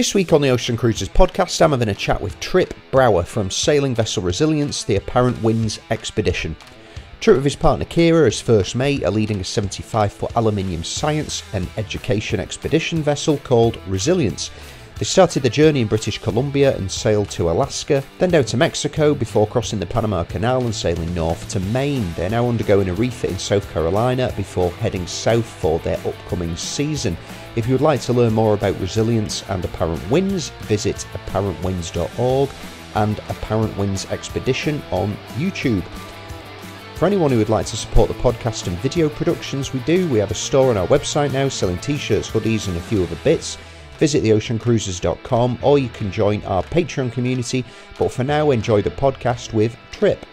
This week on the Ocean Cruisers podcast, I'm having a chat with Tripp from sailing vessel Resilience, the Apparent Winds Expedition. Tripp with his partner Kiera as first mate are leading a 75-foot aluminium science and education expedition vessel called Resilience. They started the journey in British Columbia and sailed to Alaska, then down to Mexico before crossing the Panama Canal and sailing north to Maine. They're now undergoing a refit in South Carolina before heading south for their upcoming season. If you would like to learn more about Resilience and Apparent Winds, visit apparentwinds.org and Apparent Winds Expedition on YouTube. For anyone who would like to support the podcast and video productions we do, we have a store on our website now selling t-shirts, hoodies and a few other bits. Visit theoceancruisers.com or you can join our Patreon community, but for now enjoy the podcast with Tripp.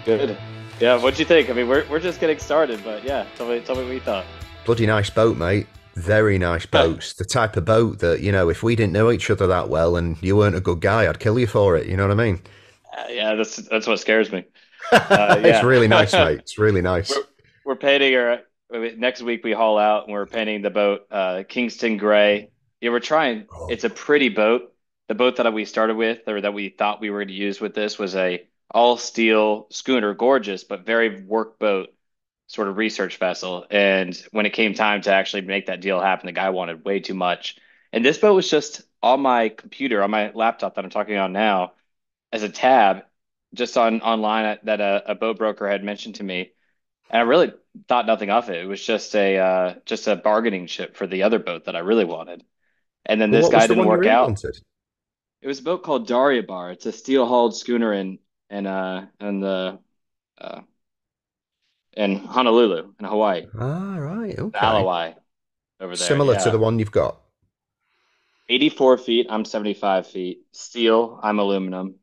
Good. Yeah, what'd you think? I mean, we're just getting started, but yeah, tell me what you thought. Bloody nice boat, mate. Very nice boats. The type of boat that, you know, if we didn't know each other that well and you weren't a good guy, I'd kill you for it. You know what I mean? Yeah, that's what scares me. It's really nice, mate. It's really nice. We're painting next week we haul out and we're painting the boat Kingston Gray. Yeah, we're trying. It's a pretty boat. The boat that we started with, or that we thought we were going to use with this, was a all steel schooner, gorgeous but very work boat sort of research vessel. And when it came time to actually make that deal happen, the guy wanted way too much. And this boat was just on my computer, on my laptop that I'm talking on now, as a tab, just online that a boat broker had mentioned to me. And I really thought nothing of it. It was just a bargaining chip for the other boat that I really wanted. And then this guy didn't work out. It was a boat called Daria Bar. It's a steel-hulled schooner in Honolulu, in Hawaii. Ah, right. Okay. Alawai over there. Similar to the one you've got. 84 feet. I'm 75 feet. Steel. I'm aluminum.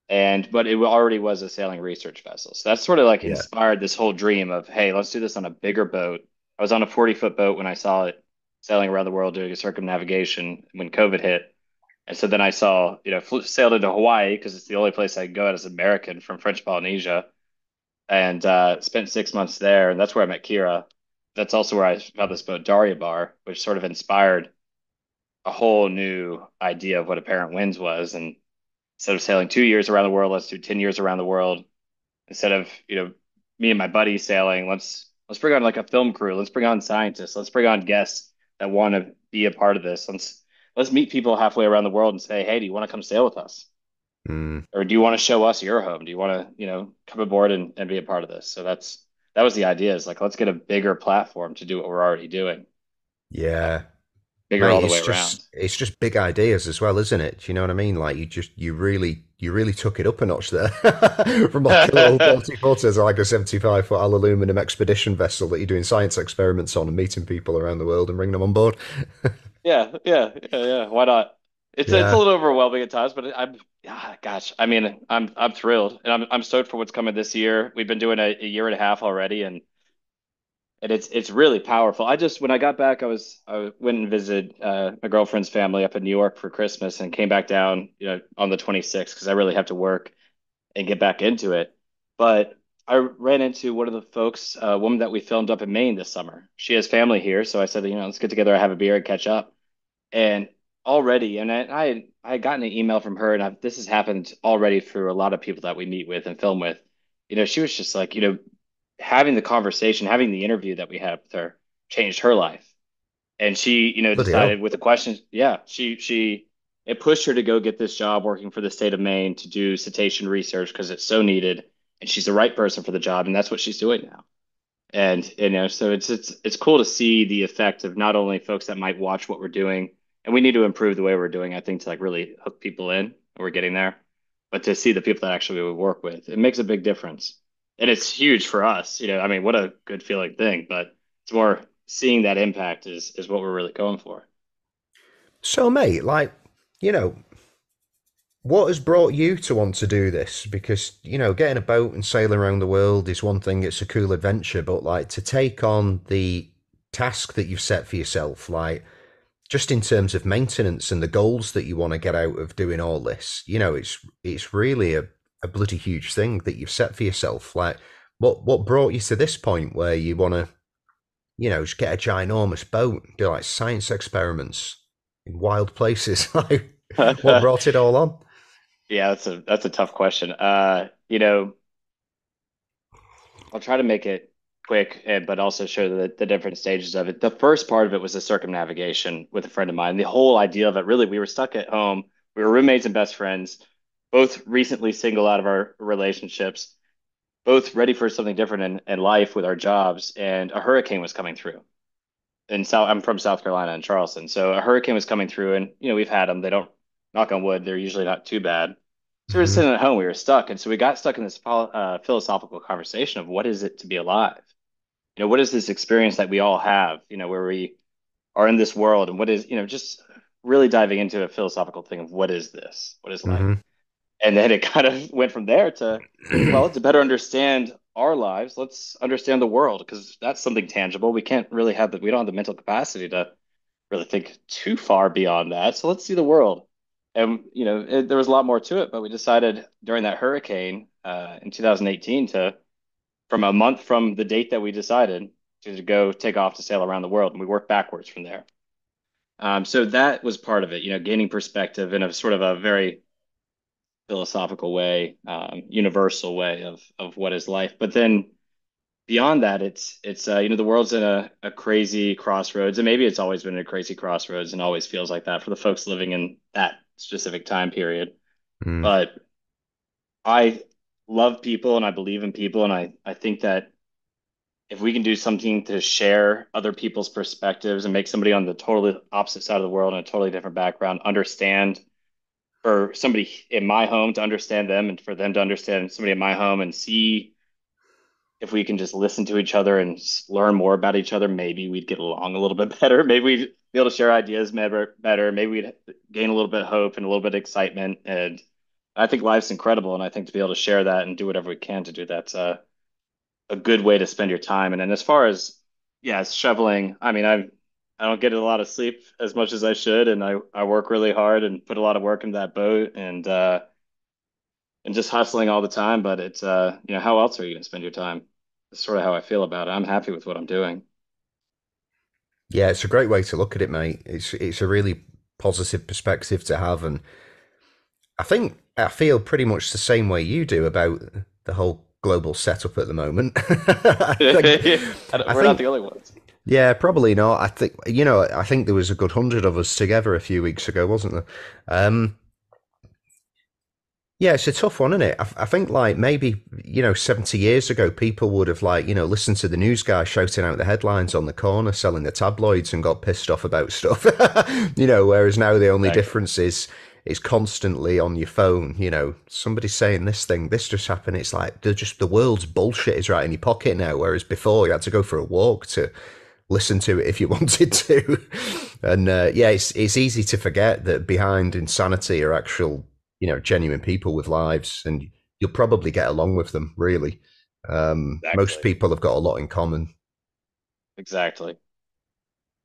But it already was a sailing research vessel. So that's sort of like inspired this whole dream of, hey, let's do this on a bigger boat. I was on a 40-foot boat when I saw it sailing around the world doing a circumnavigation when COVID hit. And so then I saw, sailed into Hawaii because it's the only place I could go as an American from French Polynesia, and spent 6 months there. And that's where I met Kiera. That's also where I found this boat, Daria Bar, which sort of inspired a whole new idea of what Apparent Winds was. And instead of sailing 2 years around the world, let's do 10 years around the world. Instead of, me and my buddy sailing, let's bring on like a film crew. Let's bring on scientists. Let's bring on guests that want to be a part of this. Let's meet people halfway around the world and say, hey, do you want to come sail with us? Or do you want to show us your home? Do you want to, come aboard and be a part of this? So that was the idea, is like, let's get a bigger platform to do what we're already doing. Yeah. Bigger all the way around. It's just big ideas as well, isn't it? You know what I mean? Like you really took it up a notch there. From like a little 40-footer to like a 75-foot aluminium expedition vessel that you're doing science experiments on and meeting people around the world and bringing them on board. Yeah. Why not? It's a little overwhelming at times, but I'm thrilled, and I'm stoked for what's coming this year. We've been doing a year and a half already, and it's really powerful. When I got back, I went and visited my girlfriend's family up in New York for Christmas, and came back down, on the 26th because I really have to work and get back into it. But I ran into one of the folks, a woman that we filmed up in Maine this summer. She has family here, so I said, let's get together, have a beer, and catch up. And already, and I had gotten an email from her, and this has happened already for a lot of people that we meet with and film with. She was just like, having the conversation, having the interview that we had with her changed her life. And she, decided with the questions, it pushed her to go get this job working for the state of Maine to do cetacean research because it's so needed, and she's the right person for the job, and that's what she's doing now. And so it's cool to see the effect of not only folks that might watch what we're doing, and we need to improve the way we're doing, I think, to like really hook people in, and we're getting there, but to see the people that actually we work with, it makes a big difference. And it's huge for us, what a good feeling thing, but it's more seeing that impact is what we're really going for. So, mate, what has brought you to want to do this? Because, getting a boat and sailing around the world is one thing, it's a cool adventure, but like to take on the task that you've set for yourself, like just in terms of maintenance and the goals that you want to get out of doing all this, it's really a bloody huge thing that you've set for yourself. Like what brought you to this point where you want to just get a ginormous boat, do like science experiments in wild places. Like, what brought it all on? Yeah, that's a tough question. I'll try to make it quick, but also show the different stages of it. The first part of it was a circumnavigation with a friend of mine. The whole idea of it, really, we were stuck at home. We were roommates and best friends, both recently single out of our relationships, both ready for something different in life with our jobs, and a hurricane was coming through. And I'm from South Carolina in Charleston, so a hurricane was coming through, and we've had them. They don't, knock on wood, they're usually not too bad. So we were Hmm. sitting at home, we were stuck, and so we got stuck in this philosophical conversation of what is it to be alive? What is this experience that we all have? Where we are in this world, and what is, just really diving into a philosophical thing of what is this? What is life? Hmm. And then it kind of went from there to, well, to better understand our lives, let's understand the world because that's something tangible. We can't really have we don't have the mental capacity to really think too far beyond that. So let's see the world. And, there was a lot more to it, but we decided during that hurricane in 2018 from a month from the date that we decided to go take off to sail around the world. And we worked backwards from there. So that was part of it, gaining perspective in a sort of a very philosophical way, universal way of what is life. But then beyond that, it's the world's in a crazy crossroads, and maybe it's always been a crazy crossroads and always feels like that for the folks living in that specific time period. Mm. But I love people and I believe in people, and I think that if we can do something to share other people's perspectives and make somebody on the totally opposite side of the world and a totally different background understand, for somebody in my home to understand them and for them to understand somebody in my home and see if we can just listen to each other and learn more about each other, maybe we'd get along a little bit better. Maybe we'd be able to share ideas better. Maybe we'd gain a little bit of hope and a little bit of excitement. And I think life's incredible. And I think to be able to share that and do whatever we can to do that's a good way to spend your time. And then as far as, yeah, shoveling, I mean, I don't get a lot of sleep as much as I should. And I work really hard and put a lot of work into that boat and just hustling all the time. But it's how else are you going to spend your time? That's sort of how I feel about it. I'm happy with what I'm doing. Yeah, it's a great way to look at it, mate. It's a really positive perspective to have, and I feel pretty much the same way you do about the whole global setup at the moment. I We're not the think, only ones. yeah, probably not. I think there was a good 100 of us together a few weeks ago, wasn't there? Um, Yeah, it's a tough one, isn't it? I think like maybe, 70 years ago, people would have like, listened to the news guy shouting out the headlines on the corner, selling the tabloids and got pissed off about stuff. Whereas now the only Exactly. difference is constantly on your phone, somebody saying this thing, this just happened. It's like the world's bullshit is right in your pocket now. Whereas before you had to go for a walk to listen to it if you wanted to. And yeah, it's easy to forget that behind insanity are actual, genuine people with lives, and you'll probably get along with them. Really, most Exactly. people have got a lot in common. Exactly.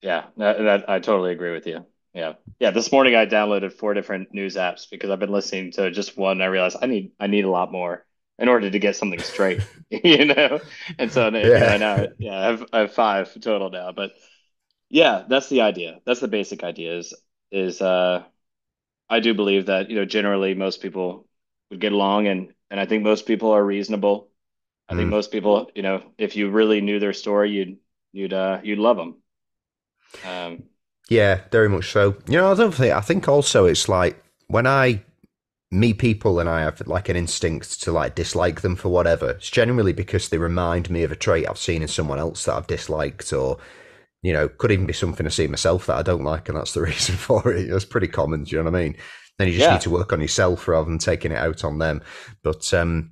Yeah, that I totally agree with you. Yeah. Yeah, this morning I downloaded four different news apps because I've been listening to just one. I realized I need a lot more in order to get something straight, And so, Yeah. now, yeah, I have five total now. But yeah, that's the idea. That's the basic idea is I do believe that, generally most people would get along and I think most people are reasonable. I think Mm. most people, if you really knew their story, you'd love them. Yeah, very much so. I think also it's like when I meet people and I have like an instinct to like dislike them for whatever, it's generally because they remind me of a trait I've seen in someone else that I've disliked, or could even be something I see myself that I don't like, and that's the reason for it. It's pretty common. Do you know what I mean? Then you just need Yeah, to work on yourself rather than taking it out on them. But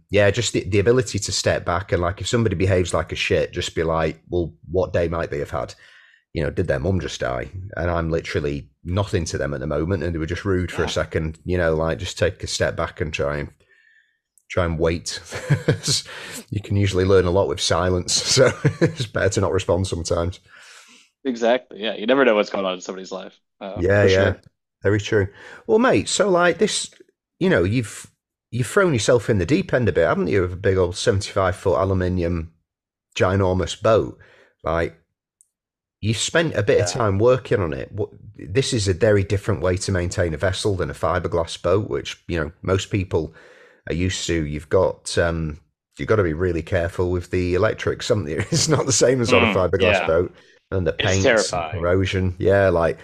yeah, just the ability to step back and like if somebody behaves like a shit, just be like, well, what day might they have had? Did their mum just die? And I'm literally nothing to them at the moment, and they were just rude for a yeah, second. Like just take a step back and try and wait. You can usually learn a lot with silence, so it's better to not respond sometimes. exactly. Yeah, you never know what's going on in somebody's life, Yeah, for yeah, sure. very true. Well, mate, so like this, you've thrown yourself in the deep end a bit, haven't you? With a big old 75-foot aluminium ginormous boat. Like, you spent a bit of Yeah. time working on it. This is a very different way to maintain a vessel than a fiberglass boat, which most people are used to. You've got to be really careful with the electrics. Something it's not the same as on a fiberglass Yeah. boat, and the It's paints and terrifying. corrosion. Yeah, like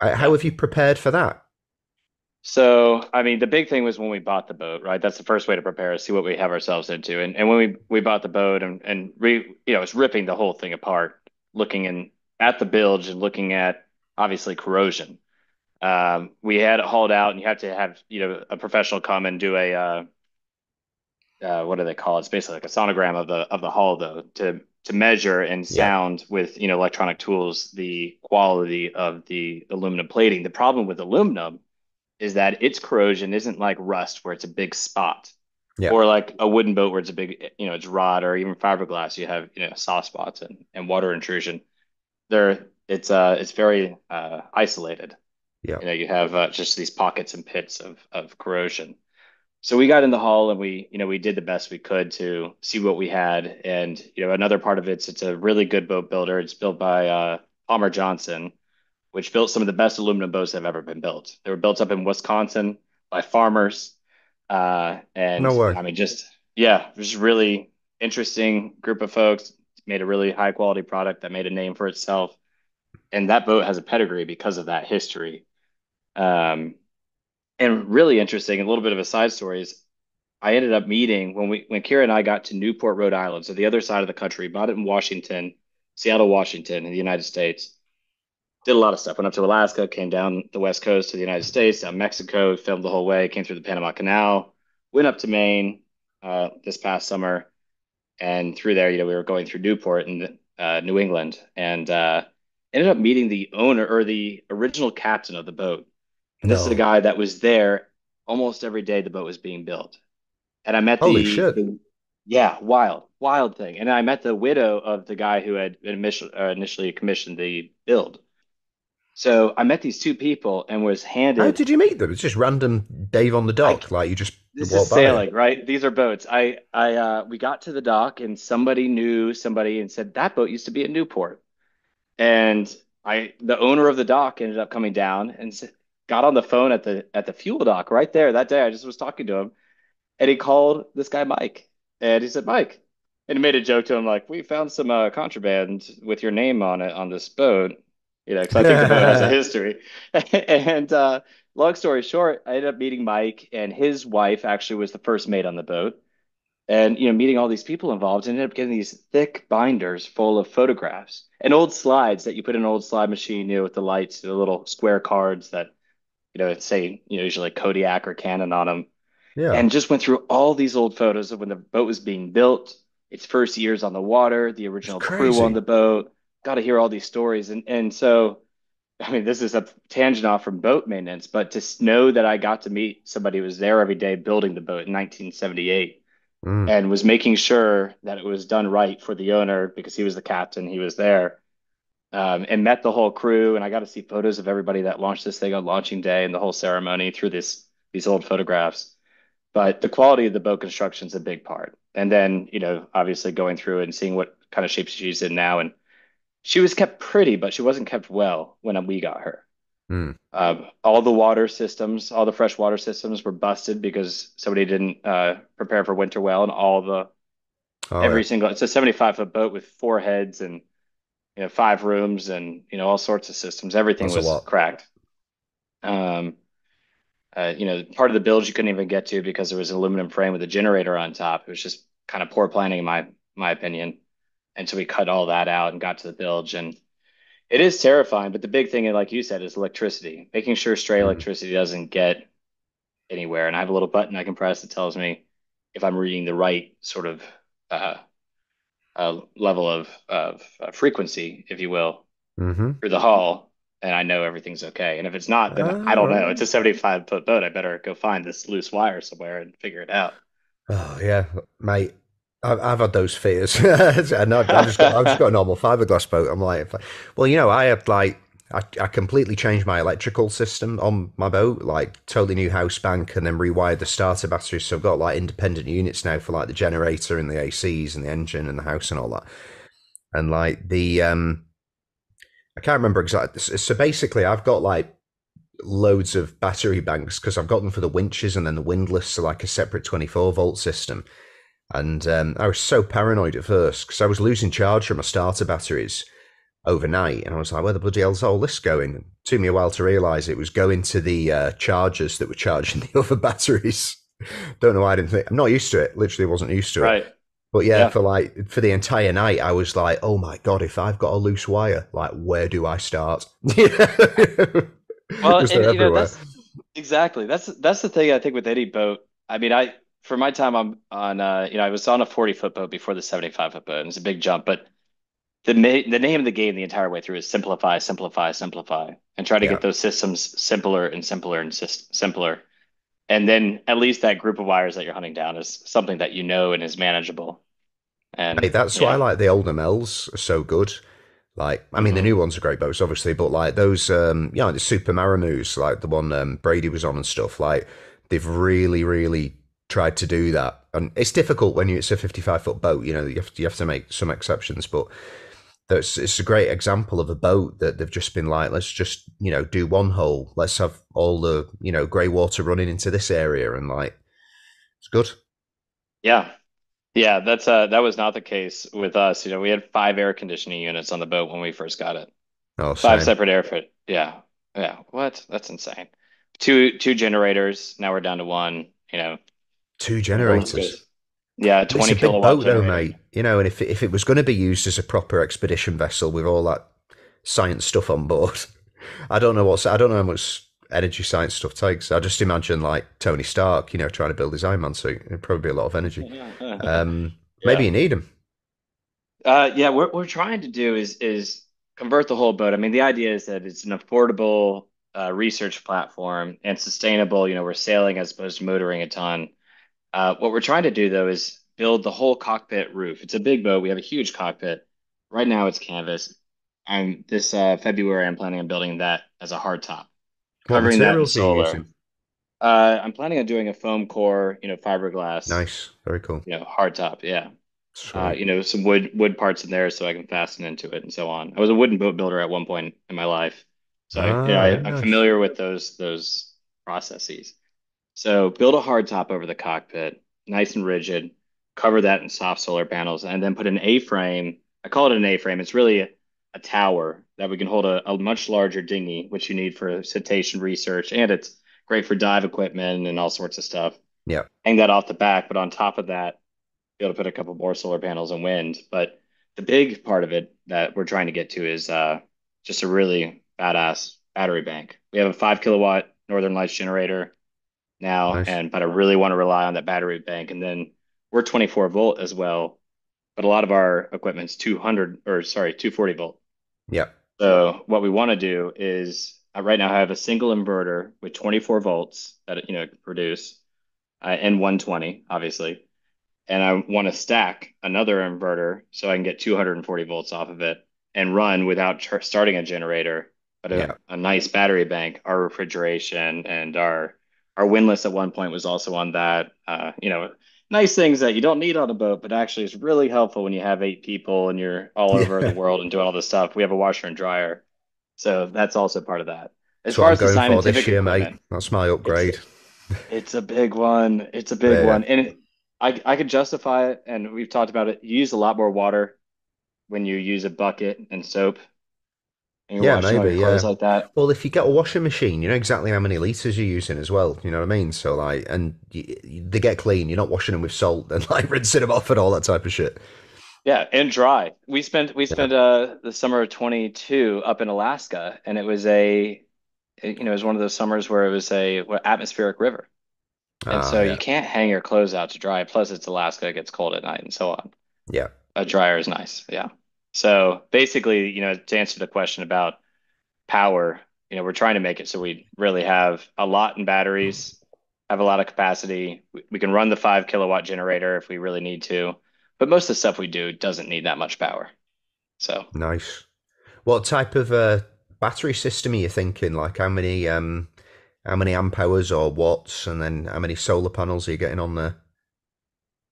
how Yeah. have you prepared for that? So, I mean, the big thing was when we bought the boat, right? That's the first way to prepare is see what we have ourselves into. And when we bought the boat and was ripping the whole thing apart, looking at the bilge and looking at obviously corrosion. We had it hauled out, and you have to have, a professional come and do what do they call it? It's basically like a sonogram of the hull, though, to measure and Yeah, sound with, electronic tools the quality of the aluminum plating. The problem with aluminum is that its corrosion isn't like rust where it's a big spot, yeah, or like a wooden boat where it's a big, it's rot, or even fiberglass, you have, soft spots and water intrusion. It's very isolated. yeah. You have just these pockets and pits of corrosion. So we got in the hull and we did the best we could to see what we had. And, another part of it's a really good boat builder. It's built by Palmer Johnson, which built some of the best aluminum boats that have ever been built. They were built up in Wisconsin by farmers. No And way. I mean, yeah, just really interesting group of folks, made a really high quality product that made a name for itself. And that boat has a pedigree because of that history. Um, and really interesting, a little bit of a side story is I ended up meeting when Kiera and I got to Newport, Rhode Island, so the other side of the country, bought it in Washington, Seattle, Washington, in the United States. Did a lot of stuff. Went up to Alaska, came down the west coast to the United States, down Mexico, filmed the whole way, came through the Panama Canal, went up to Maine this past summer, and through there, we were going through Newport in New England, and ended up meeting the owner or the original captain of the boat. And this is a No. guy that was there almost every day the boat was being built. And I met Holy shit. yeah, wild thing. And I met the widow of the guy who had initially commissioned the build. So I met these two people and was How handed, did you meet them? It's just random Dave on the I, dock. Like you just this is walk by him. sailing, right? These are boats. We got to the dock and somebody knew somebody and said that boat used to be at Newport. And the owner of the dock ended up coming down and got on the phone at the fuel dock right there that day. I just was talking to him. And he called this guy Mike, and he said Mike, and he made a joke to him like, "We found some contraband with your name on it on this boat, because I think the boat has a history." And long story short, I ended up meeting Mike, and his wife actually was the first mate on the boat, and meeting all these people involved, and ended up getting these thick binders full of photographs and old slides that you put in an old slide machine, with the lights, the little square cards that say usually Kodiak or Canon on them, Yeah, and just went through all these old photos of when the boat was being built, its first years on the water, the it's original crew on crazy. the boat. Got to hear all these stories, and so I mean, this is a tangent off from boat maintenance, but to know that I got to meet somebody who was there every day building the boat in 1978 Mm. and was making sure that it was done right for the owner because he was the captain, he was there, and met the whole crew, and I got to see photos of everybody that launched this thing on launching day and the whole ceremony through these old photographs. But the quality of the boat construction is a big part. And then, obviously going through and seeing what kind of shape she's in now. And she was kept pretty, but she wasn't kept well when we got her. Mm. All the water systems, all the fresh water systems were busted because somebody didn't prepare for winter well. And Oh yeah, it's a 75-foot boat with four heads and, five rooms and, all sorts of systems. Everything that's a was lot. cracked. Um, Part of the build you couldn't even get to because there was an aluminum frame with a generator on top. It was just kind of poor planning, in my opinion. And so we cut all that out and got to the bilge, and it is terrifying. But the big thing, like you said, is electricity, making sure stray Mm. electricity doesn't get anywhere. And I have a little button I can press that tells me if I'm reading the right sort of uh, level of frequency, if you will, Mm-hmm. through the hull, and I know everything's okay. And if it's not, then I All don't know. right. It's a 75-foot boat. I better go find this loose wire somewhere and figure it out. Oh yeah, mate. I've had those fears, and I've just got a normal fiberglass boat. I'm like, well, I had I completely changed my electrical system on my boat, like totally new house bank, and then rewired the starter batteries. So I've got like independent units now for like the generator and the ACs and the engine and the house and all that. And like I can't remember exactly. So basically, I've got like loads of battery banks because I've got them for the winches and then the windlass, so like a separate 24-volt system. And I was so paranoid at first because I was losing charge from my starter batteries overnight, and I was like, "Where the bloody hell's all this going?" It took me a while to realise it was going to the chargers that were charging the other batteries. Don't know why I didn't think. I'm not used to it. Literally, wasn't used to it. Right. But yeah, Yeah. for the entire night, I was like, "Oh my god, if I've got a loose wire, like where do I start?" Well, Because and they're everywhere. that's exactly that's the thing I think with any boat. I mean, I for my time I'm on I was on a 40-foot boat before the 75-foot boat, and it's a big jump, but the name of the game the entire way through is simplify, simplify, simplify, and try to Yeah. get those systems simpler and simpler and simpler. And then at least that group of wires that you're hunting down is something that you know and is manageable. Mate, And that's why yeah. like the older Mel's are so good. Like, I mean, the Hmm. new ones are great boats, obviously, but like those, the Super Marimus, like the one Brady was on and stuff, like they've really, really tried to do that. And it's difficult when it's a 55-foot boat. You have to make some exceptions, but it's a great example of a boat that they've just been like, let's just do one hole, let's have all the grey water running into this area, and like it's good. Yeah. Yeah, that was not the case with us. We had five air conditioning units on the boat when we first got it. Oh, Five same. separate air fit. Yeah. Yeah. What? That's insane. Two generators. Now we're down to one. Two The list generators. goes. Yeah, But it's a 20 big kilowatt boat, though, generator. mate. And if it was going to be used as a proper expedition vessel with all that science stuff on board, I don't know how much energy science stuff takes. I just imagine like Tony Stark, trying to build his Iron Man suit. It'd probably be a lot of energy. Maybe Yeah. you need them. Yeah, what we're trying to do is convert the whole boat. I mean, the idea is that it's an affordable research platform and sustainable. We're sailing as opposed to motoring a ton. What we're trying to do though is build the whole cockpit roof. It's a big boat. We have a huge cockpit. Right now it's canvas. And this February I'm planning on building that as a hard top, What covering that in materials are you solar. using? I'm planning on doing a foam core, fiberglass, Nice, very cool, hard top. Yeah. sweet. Some wood parts in there so I can fasten into it and so on. I was a wooden boat builder at one point in my life, so Ah, very I'm nice. familiar with those processes. So build a hard top over the cockpit, nice and rigid, cover that in soft solar panels, and then put an A-frame. I call it an A-frame. It's really a tower that we can hold a much larger dinghy, which you need for cetacean research, and it's great for dive equipment and all sorts of stuff. Yeah, Hang that off the back, but on top of that, be able to put a couple more solar panels and wind. But the big part of it that we're trying to get to is just a really badass battery bank. We have a 5 kilowatt Northern Lights generator now, nice. but I really want to rely on that battery bank. And then we're 24-volt as well, but a lot of our equipment's 240 volt. Yeah, So what we want to do is right now I have a single inverter with 24 volts that produce and 120 obviously, and I want to stack another inverter so I can get 240 volts off of it and run without starting a generator, but yeah, a nice battery bank. Our refrigeration and our windlass at one point was also on that. Nice things that you don't need on a boat, but actually it's really helpful when you have 8 people and you're all over the yeah. world and doing all this stuff. We have a washer and dryer, so that's also part of that. As That's what far I'm as the going for this scientific year, mate. equipment, That's my it's upgrade. it's a big one. It's a big Yeah, one. And I could justify it, and we've talked about it. You use a lot more water when you use a bucket and soap and you're yeah, washing all maybe, your clothes yeah. like that. Well, if you get a washing machine, you know exactly how many liters you're using as well. You know what I mean? So like, and they get clean. You're not washing them with salt and like rinsing them off and all that type of shit. Yeah, and dry. We Yeah. spent the summer of 22 up in Alaska, and it was one of those summers where it was a atmospheric river. And Ah, so you yeah, can't hang your clothes out to dry. Plus it's Alaska, it gets cold at night and so on. yeah. A dryer is nice. Yeah. So basically, to answer the question about power, we're trying to make it so we really have a lot in batteries, have a lot of capacity. We can run the 5 kilowatt generator if we really need to, but most of the stuff we do doesn't need that much power. So, Nice. What type of battery system are you thinking? Like how many amp hours or watts, and then how many solar panels are you getting on there?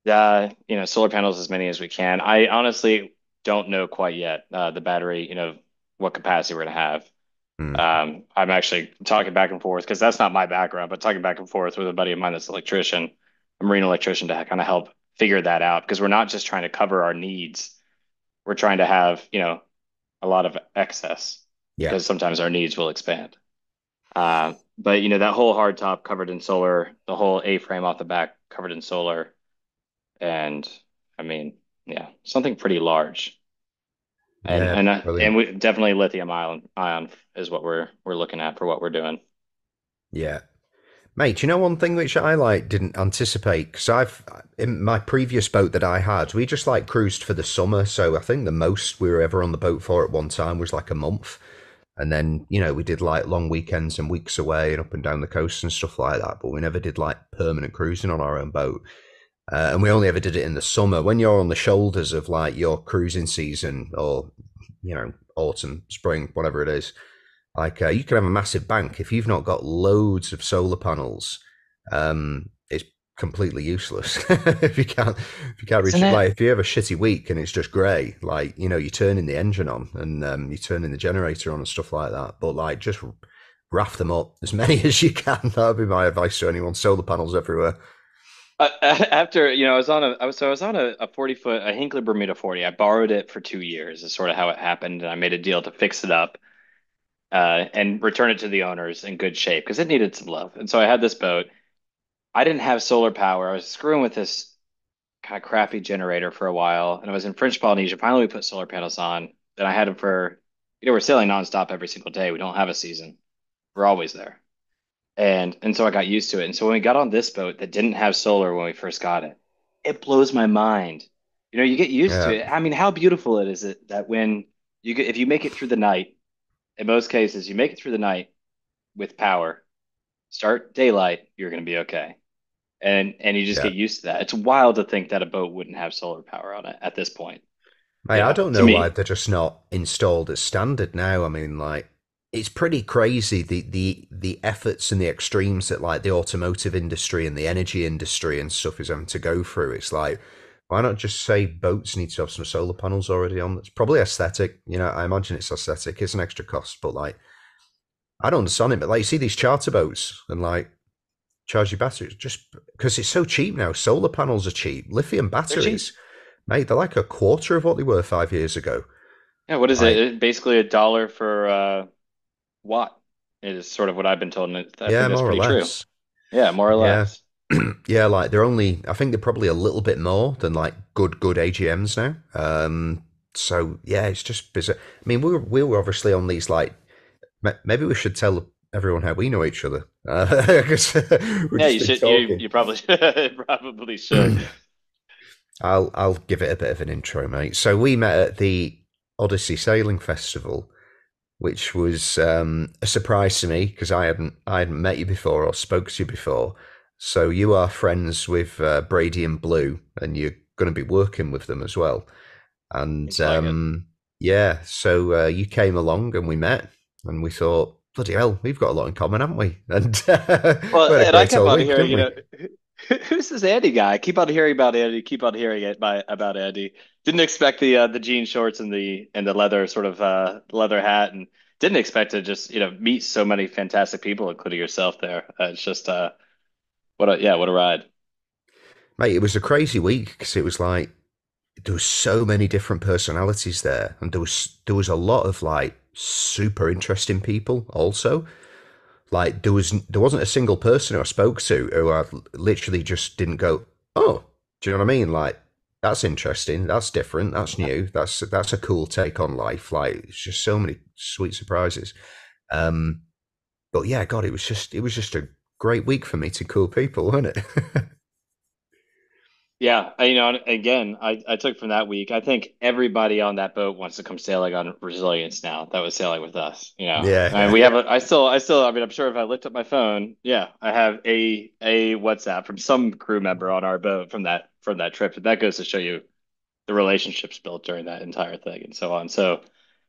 solar panels as many as we can. I honestly don't know quite yet. The battery, what capacity we're going to have. Mm. I'm actually talking back and forth because that's not my background, but talking back and forth with a buddy of mine that's an electrician, a marine electrician, to kind of help figure that out because we're not just trying to cover our needs. We're trying to have, a lot of excess Yeah. because sometimes our needs will expand. But that whole hard top covered in solar, the whole A-frame off the back covered in solar, and I mean, yeah, something pretty large. And Yeah. and Brilliant. we definitely lithium ion is what we're looking at for what we're doing. Yeah. Mate, you know one thing which I like didn't anticipate because I've in my previous boat that I had, we just like cruised for the summer. So I think the most we were ever on the boat for at one time was like a month. And then, we did like long weekends and weeks away and up and down the coast and stuff like that. But we never did like permanent cruising on our own boat. And we only ever did it in the summer. When you're on the shoulders of like your cruising season or, autumn, spring, whatever it is, like you can have a massive bank if you've not got loads of solar panels. It's completely useless if you can't reach Isn't it. it? Like if you have a shitty week and it's just grey, like you're turning the engine on and you're turning the generator on and stuff like that. But like just raft them up as many as you can. That would be my advice to anyone. Solar panels everywhere. After, I was on a 40 foot, a Hinckley Bermuda 40. I borrowed it for 2 years is sort of how it happened. And I made a deal to fix it up, and return it to the owners in good shape because it needed some love. And so I had this boat. I didn't have solar power. I was screwing with this kind of crappy generator for a while. And I was in French Polynesia. Finally, we put solar panels on. And I had them for, we're sailing nonstop every single day. We don't have a season. We're always there. And so I got used to it. And so when we got on this boat that didn't have solar when we first got it, it blows my mind. You get used to Yeah, it. I mean, how beautiful it is it that when if you make it through the night, in most cases, you make it through the night with power, start daylight, you're going to be okay. And you just yeah. get used to that. It's wild to think that a boat wouldn't have solar power on it at this point, Mate, I don't to know why me. they're just not installed as standard now. I mean, like, it's pretty crazy the efforts and the extremes that like the automotive industry and the energy industry and stuff is having to go through. It's like, why not just say boats need to have some solar panels already on? It's probably aesthetic. I imagine it's aesthetic. It's an extra cost, but like, I don't understand it. But like, you see these charter boats and like charge your batteries just because it's so cheap now. Solar panels are cheap. Lithium They're cheap. batteries, mate, they're like a quarter of what they were 5 years ago. Yeah, what is it? Like, Basically $1 for watt is sort of what I've been told, and I yeah, think that's more or pretty true. less. Yeah, more or Yeah. less. Yeah, like I think they're probably a little bit more than like good AGMs now. So yeah, it's just bizarre. I mean, we were obviously on these like maybe we should tell everyone how we know each other. 'Cause we've Yeah, just you been should. You talking. you probably probably should. I'll give it a bit of an intro, mate. So we met at the Odyssey Sailing Festival, which was a surprise to me because I hadn't met you before or spoke to you before. So you are friends with Brady and Blue, and you're going to be working with them as well. And Seems like it. yeah, so you came along and we met, and we thought, bloody hell, we've got a lot in common, haven't we? And Well, we had a and I great kept old on week, hearing, didn't we? who's this Andy guy? I keep on hearing about Andy. Keep on hearing it about Andy. Didn't expect the jean shorts and the leather sort of leather hat, and didn't expect to just meet so many fantastic people, including yourself. There, it's just what a ride. Mate, it was a crazy week because it was like there was so many different personalities there, and there was a lot of like super interesting people also. Like there wasn't a single person who I spoke to who I literally just didn't go, oh, do you know what I mean? Like that's interesting, that's different, that's new, that's a cool take on life. Like it's just so many sweet surprises. Um, but yeah, God, it was just a great week for meeting cool people, wasn't it? Yeah, again, I took from that week. I think everybody on that boat wants to come sailing on Resilience now. That was sailing with us. And Yeah, we have I still. I mean, I'm sure if I looked up my phone, yeah, I have a WhatsApp from some crew member on our boat from that trip. And that goes to show you the relationships built during that entire thing and so on. So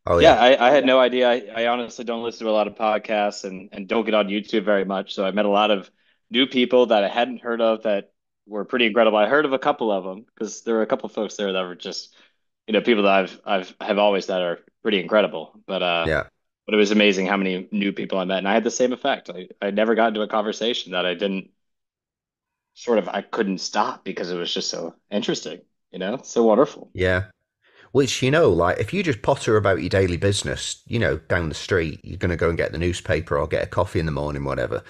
oh yeah, yeah, I had no idea. I honestly don't listen to a lot of podcasts and don't get on YouTube very much. So I met a lot of new people that I hadn't heard of that were pretty incredible. I heard of a couple of them because there were a couple of folks there that were just, people that have always that are pretty incredible. Yeah. But it was amazing how many new people I met, and I had the same effect. I never got into a conversation that I didn't I couldn't stop because it was just so interesting, so wonderful. Yeah. Which, like if you just potter about your daily business, down the street, you're going to go and get the newspaper or get a coffee in the morning, whatever.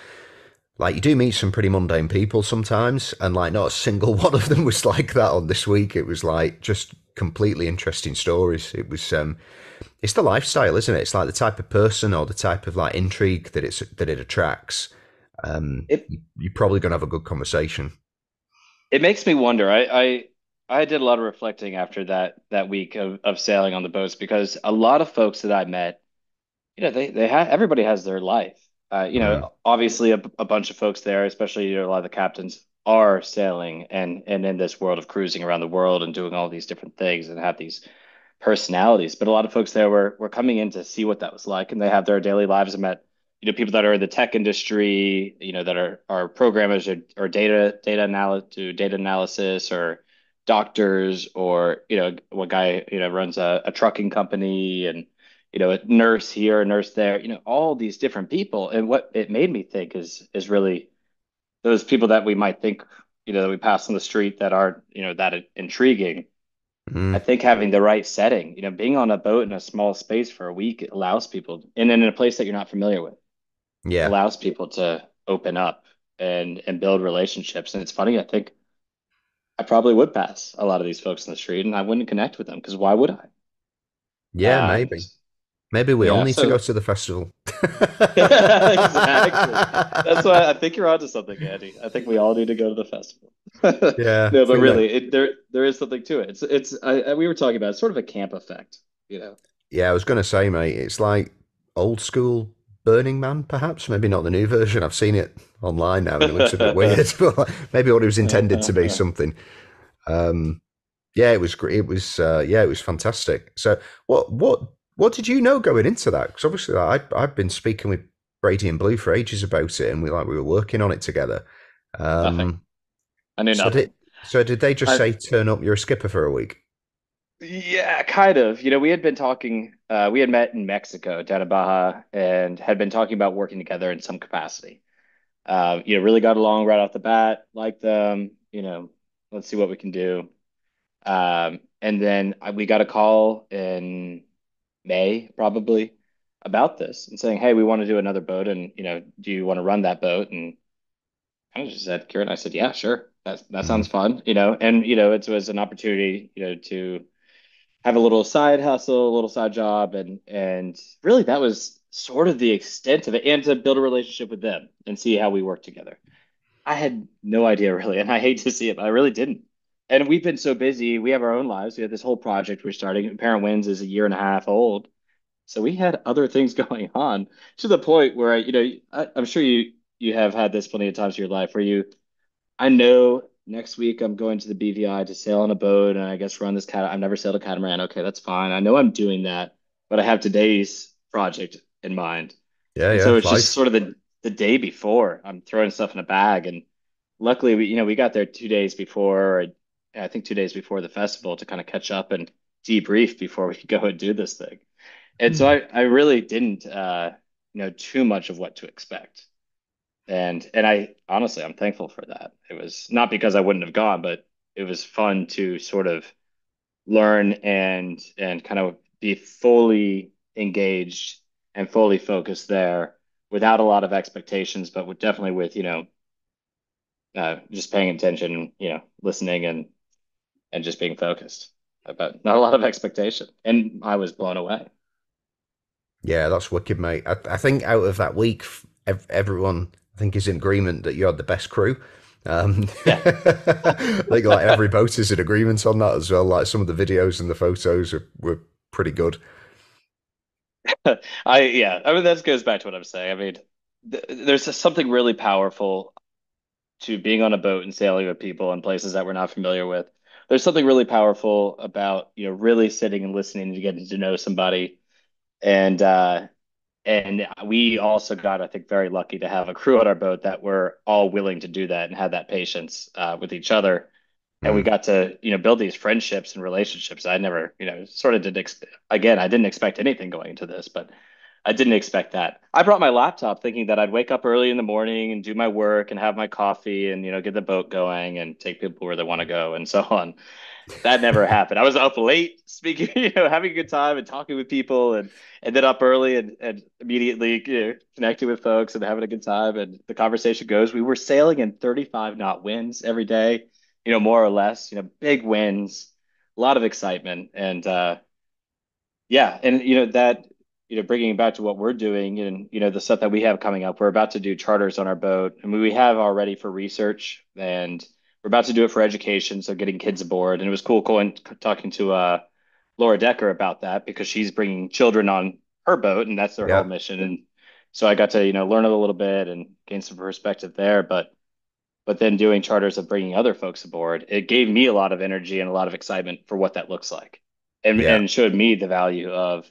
Like you do meet some pretty mundane people sometimes, and like not a single one of them was like that on this week. It was like just completely interesting stories. It's the lifestyle, isn't it? It's like the type of person or the type of like intrigue that it attracts. It You're probably going to have a good conversation. it makes me wonder. I did a lot of reflecting after that week of sailing on the boats because a lot of folks that I met, they have everybody has their life. Mm, Obviously a bunch of folks there, especially a lot of the captains are sailing and in this world of cruising around the world and doing all these different things and have these personalities. But a lot of folks there were coming in to see what that was like, and they have their daily lives. I met, people that are in the tech industry, that are programmers or data analysis or doctors or one guy runs a trucking company and a nurse here, a nurse there, all these different people. And what it made me think is really those people that we might think that we pass on the street that aren't that intriguing. I mm, think having the right setting, being on a boat in a small space for a week allows people, and then in a place that you're not familiar with, yeah. allows people to open up and build relationships. And it's funny, I think I probably would pass a lot of these folks in the street, and I wouldn't connect with them because why would I? Yeah, maybe. Maybe we all Yeah. need to go So to the festival. exactly. That's why I think you're onto something, Andy. I think we all need to go to the festival. Yeah, No, I but think that. really, there is something to it. We were talking about it's sort of a camp effect, you know. Yeah, I was going to say, mate, it's like old school Burning Man, perhaps. Maybe not the new version. I've seen it online now, and it looks a bit weird. But like, maybe what it was intended to be something. Um, yeah, it was great. Yeah, it was fantastic. So, what did you know going into that? Because obviously, like, I've been speaking with Brady and Blue for ages about it, and we were working on it together. Nothing. Um, I knew so did nothing. so did they just I say turn up? You're a skipper for a week. Yeah, kind of. We had been talking, we had met in Mexico, down in Baja, and had been talking about working together in some capacity. Really got along right off the bat, liked them, let's see what we can do. And then we got a call in May, probably, about this and saying, hey, we want to do another boat, and do you want to run that boat? And I just said, Kiera, and I said, yeah, sure. That Mm, sounds fun, and it was an opportunity, to have a little side hustle, a little side job, and really that was sort of the extent of it, and to build a relationship with them and see how we work together. I had no idea really, and I hate to see it, but I really didn't. And we've been so busy. We have our own lives. We have this whole project we're starting. Apparent Winds is a year and a half old, so we had other things going on to the point where I'm sure you have had this plenty of times in your life where I know next week I'm going to the BVI to sail on a boat and I guess run this cat. I've never sailed a catamaran. Okay, that's fine. I know I'm doing that, but I have today's project in mind. yeah, And yeah, so it's just life. sort of the day before I'm throwing stuff in a bag. And luckily we got there 2 days before, I think 2 days before the festival to kind of catch up and debrief before we could go and do this thing. And so I really didn't know too much of what to expect. And I honestly, I'm thankful for that. It was not because I wouldn't have gone, but it was fun to sort of learn and kind of be fully engaged and fully focused there without a lot of expectations, but definitely with, just paying attention, listening and just being focused. But not a lot of expectation. And I was blown away. Yeah, that's wicked, mate. I think out of that week, everyone I think is in agreement that you had the best crew. Yeah. I think like every boat is in agreement on that as well. Like some of the videos and the photos were pretty good. Yeah, I mean, that goes back to what I'm saying. I mean, there's just something really powerful to being on a boat and sailing with people in places that we're not familiar with. There's something really powerful about, really sitting and listening to getting to know somebody. And we also got, I think, very lucky to have a crew on our boat that were all willing to do that and had that patience with each other. and we Mm. got to, build these friendships and relationships. I never, sort of didn't again, I didn't expect anything going into this, but I didn't expect that. I brought my laptop thinking that I'd wake up early in the morning and do my work and have my coffee and, get the boat going and take people where they want to go and so on. That never happened. I was up late speaking, having a good time and talking with people and then up early and immediately, connecting with folks and having a good time. And the conversation goes, we were sailing in 35 knot winds every day, more or less, big winds, a lot of excitement. And yeah, and that, bringing it back to what we're doing and the stuff that we have coming up, we're about to do charters on our boat. I mean, we have already for research, and we're about to do it for education, so getting kids aboard. And it was cool going talking to Laura Decker about that because she's bringing children on her boat, and that's their whole Yeah. mission. And so I got to learn a little bit and gain some perspective there, but then doing charters of bringing other folks aboard, it gave me a lot of energy and a lot of excitement for what that looks like, Yeah. and showed me the value of,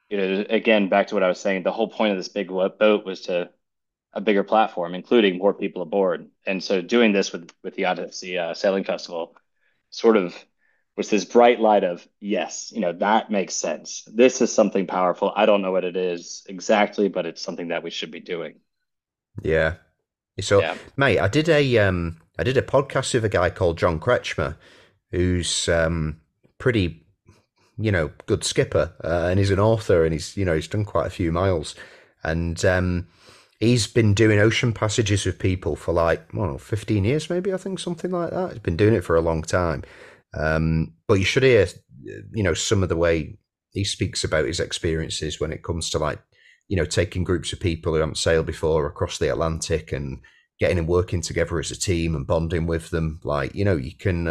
again, back to what I was saying, the whole point of this big boat was to a bigger platform, including more people aboard. And so doing this with the Odyssey Sailing Festival sort of was this bright light of, yes, that makes sense. This is something powerful. I don't know what it is exactly, but it's something that we should be doing. Yeah. So, Yeah. mate, I did a podcast with a guy called John Kretschmer, who's pretty, good skipper, and he's an author, and he's done quite a few miles, and he's been doing ocean passages with people for like, I don't know, 15 years, maybe, I think, something like that. He's been doing it for a long time. But you should hear, some of the way he speaks about his experiences when it comes to like, taking groups of people who haven't sailed before across the Atlantic and getting and working together as a team and bonding with them. Like, you can,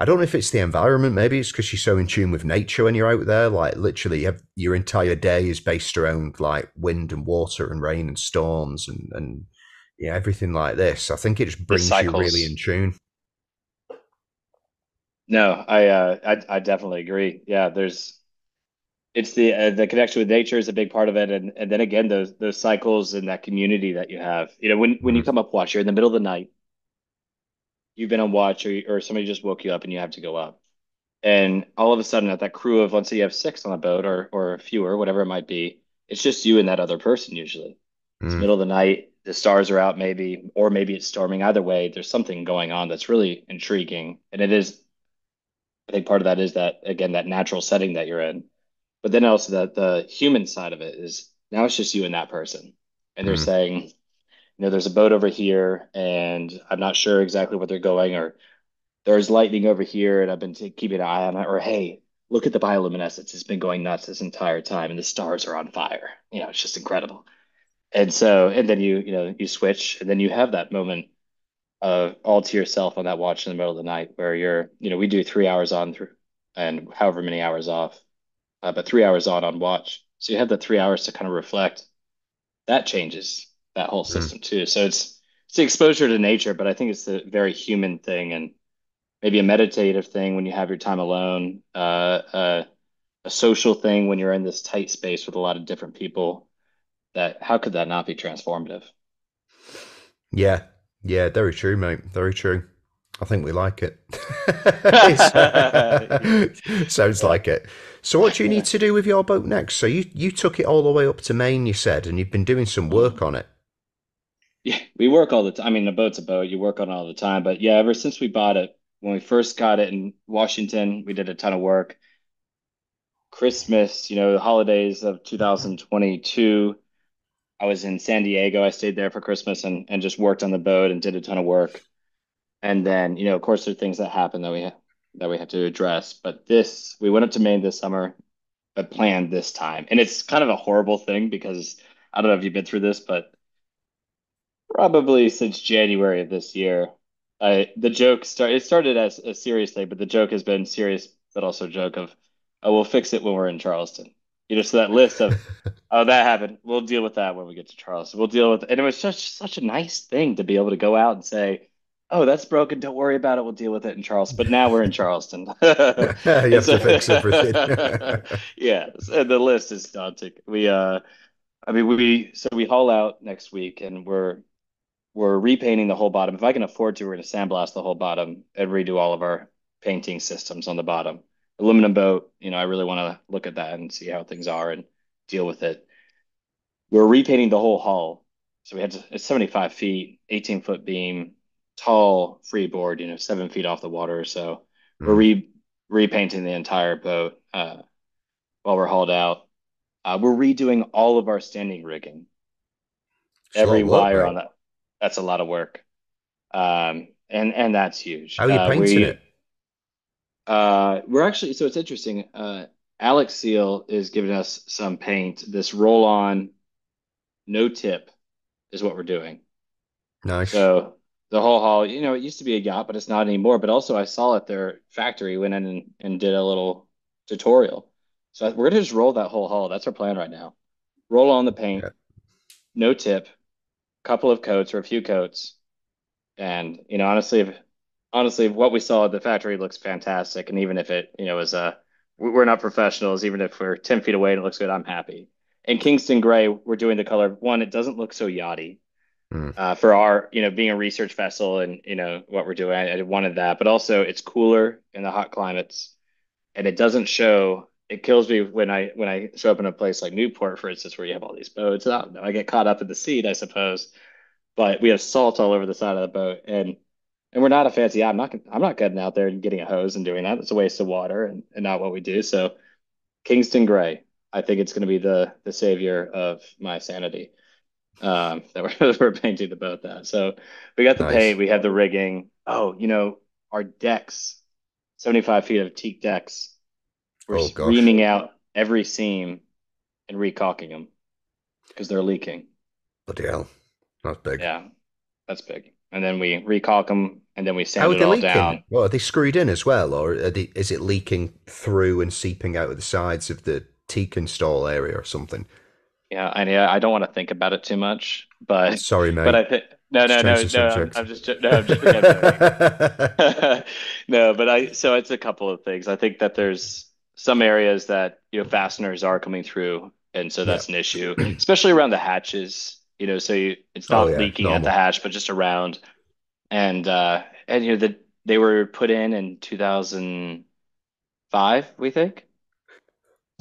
I don't know if it's the environment. Maybe it's because you're so in tune with nature when you're out there. Like literally, your entire day is based around like wind and water and rain and storms and everything like this. I think it just The brings you really in cycles. tune. No, I definitely agree. Yeah, it's the connection with nature is a big part of it, and then again those cycles and that community that you have. When you Mm, come up watch, you're in the middle of the night, you've been on watch, or somebody just woke you up and you have to go up, and all of a sudden at that crew of, let's say you have six on a boat or fewer, whatever it might be, it's just you and that other person usually. It's mm, middle of the night, the stars are out maybe, or maybe it's storming. Either way, there's something going on that's really intriguing, and it is. I think part of that is that, again, that natural setting that you're in. But then also that the human side of it is now it's just you and that person. And they're mm, saying, there's a boat over here and I'm not sure exactly where they're going, or there's lightning over here and I've been keeping an eye on it, or hey, look at the bioluminescence. It's been going nuts this entire time and the stars are on fire. It's just incredible. And so, and then you switch and then you have that moment all to yourself on that watch in the middle of the night where we do 3 hours on through and however many hours off, but 3 hours on watch. So you have the 3 hours to kind of reflect. That changes that whole mm. system too. So it's the exposure to nature, but I think it's a very human thing and maybe a meditative thing when you have your time alone, a social thing when you're in this tight space with a lot of different people. That how could that not be transformative? Yeah, yeah, very true, mate. Very true. I think we like it. Sounds Yeah. like it. So, what do you need to do with your boat next? So, you took it all the way up to Maine, you said, and you've been doing some work on it. Yeah, we work all the time. I mean, a boat's a boat. You work on it all the time. But yeah, ever since we bought it, when we first got it in Washington, we did a ton of work. Christmas, the holidays of 2022, I was in San Diego. I stayed there for Christmas and just worked on the boat and did a ton of work. And then, of course, there are things that happen that we have to address. But we went up to Maine this summer, but planned this time. And it's kind of a horrible thing because I don't know if you've been through this, but probably since January of this year. The joke it started as a serious thing, but the joke has been serious, but also a joke of, oh, we'll fix it when we're in Charleston. So that list of, oh, that happened. We'll deal with that when we get to Charleston. We'll deal with, and it was such a nice thing to be able to go out and say, oh, that's broken. Don't worry about it. We'll deal with it in Charleston. But now we're in Charleston. You And have so, to fix everything. yeah, and the list is daunting. I mean, we haul out next week and we're repainting the whole bottom. If I can afford to, we're going to sandblast the whole bottom and redo all of our painting systems on the bottom. Aluminum boat, I really want to look at that and see how things are and deal with it. We're repainting the whole hull. So it's 75 feet, 18-foot beam, tall freeboard, 7 feet off the water. So we're Mm. repainting the entire boat while we're hauled out. We're redoing all of our standing rigging, It's a lot every of work, wire mate. on that. That's a lot of work. And that's huge. How are you painting it? We're actually, so it's interesting. Alex Seal is giving us some paint. This roll-on, no tip is what we're doing. Nice. So the whole haul, it used to be a yacht, but it's not anymore. But also, I saw at their factory, went in and did a little tutorial. So we're gonna just roll that whole hull. That's our plan right now. Roll on the paint, Yeah. no tip, couple of coats or a few coats, and honestly, what we saw at the factory looks fantastic. And even if it, is we're not professionals. Even if we're 10 feet away and it looks good, I'm happy. In Kingston Gray, we're doing the color. One, it doesn't look so yachty Mm. for our, being a research vessel and, what we're doing. I wanted that, but also it's cooler in the hot climates and it doesn't show. It kills me when I show up in a place like Newport, for instance, where you have all these boats. I don't know. I get caught up in the seat, I suppose, but we have salt all over the side of the boat and we're not a fancy yacht. I'm not getting out there and getting a hose and doing that. It's a waste of water and not what we do. So Kingston Gray, I think it's going to be the savior of my sanity. That we're painting the boat that. So we got the paint, Nice. we have the rigging. Oh, our decks, 75 feet of teak decks. We're Oh gosh. reaming out every seam and recaulking them because they're leaking. Bloody hell. That's big. Yeah, that's big. And then we recaulk them and then we How sand are it they all leaking? down. What, are they screwed in as well, or is it leaking through and seeping out of the sides of the teak install area or something? Yeah, I don't want to think about it too much, but Sorry, but mate. I think no, Let's no, change no, the no. subject. I'm joking. I'm joking. No, but so it's a couple of things. I think that there's some areas that, fasteners are coming through, and so Yeah. that's an issue, especially around the hatches, so it's Oh not yeah, leaking at the normal. hatch, but just around. And they were put in 2005, we think.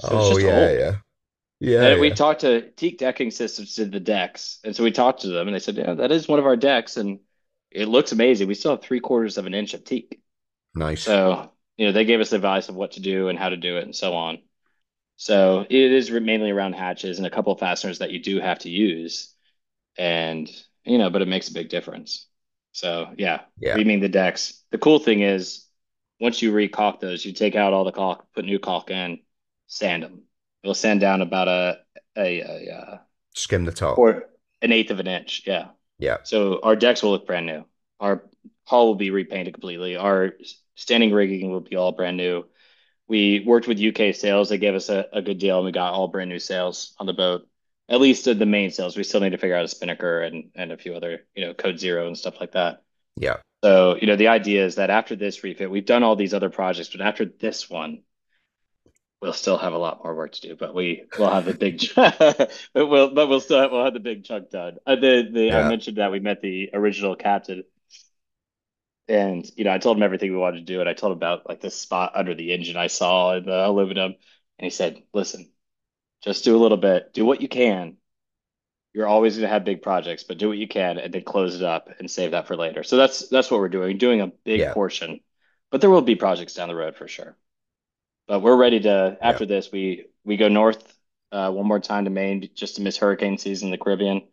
So it's Oh just yeah, old. yeah, yeah, And we yeah. talked to Teak Decking Systems did the decks. And so we talked to them and they said, yeah, that is one of our decks. And it looks amazing. We still have 3/4 of an inch of teak. Nice. So, they gave us advice of what to do and how to do it and so on. So it is mainly around hatches and a couple of fasteners that you do have to use. And, but it makes a big difference. So yeah, Yeah, reaming the decks. The cool thing is once you recaulk those, you take out all the caulk, put new caulk in, sand them. It'll sand down about a skim the top. or an eighth of an inch. Yeah. Yeah, So our decks will look brand new. Our hull will be repainted completely. Our standing rigging will be all brand new. We worked with UK sales. They gave us a good deal and we got all brand new sails on the boat. At least the main sails. We still need to figure out a spinnaker and a few other, code zero and stuff like that. yeah, So, the idea is that after this refit, we've done all these other projects, but after this one, we'll still have a lot more work to do, but we will have the big, we'll have the big chunk done. I yeah, mentioned that we met the original captain, and I told him everything we wanted to do, and I told him about like this spot under the engine I saw in the aluminum, and he said, "Listen, just do a little bit, do what you can. You're always going to have big projects, but do what you can, and then close it up and save that for later." So that's what we're doing a big yeah, portion, but there will be projects down the road for sure. But we're ready to, yeah. after this, we go north one more time to Maine just to miss hurricane season in the Caribbean.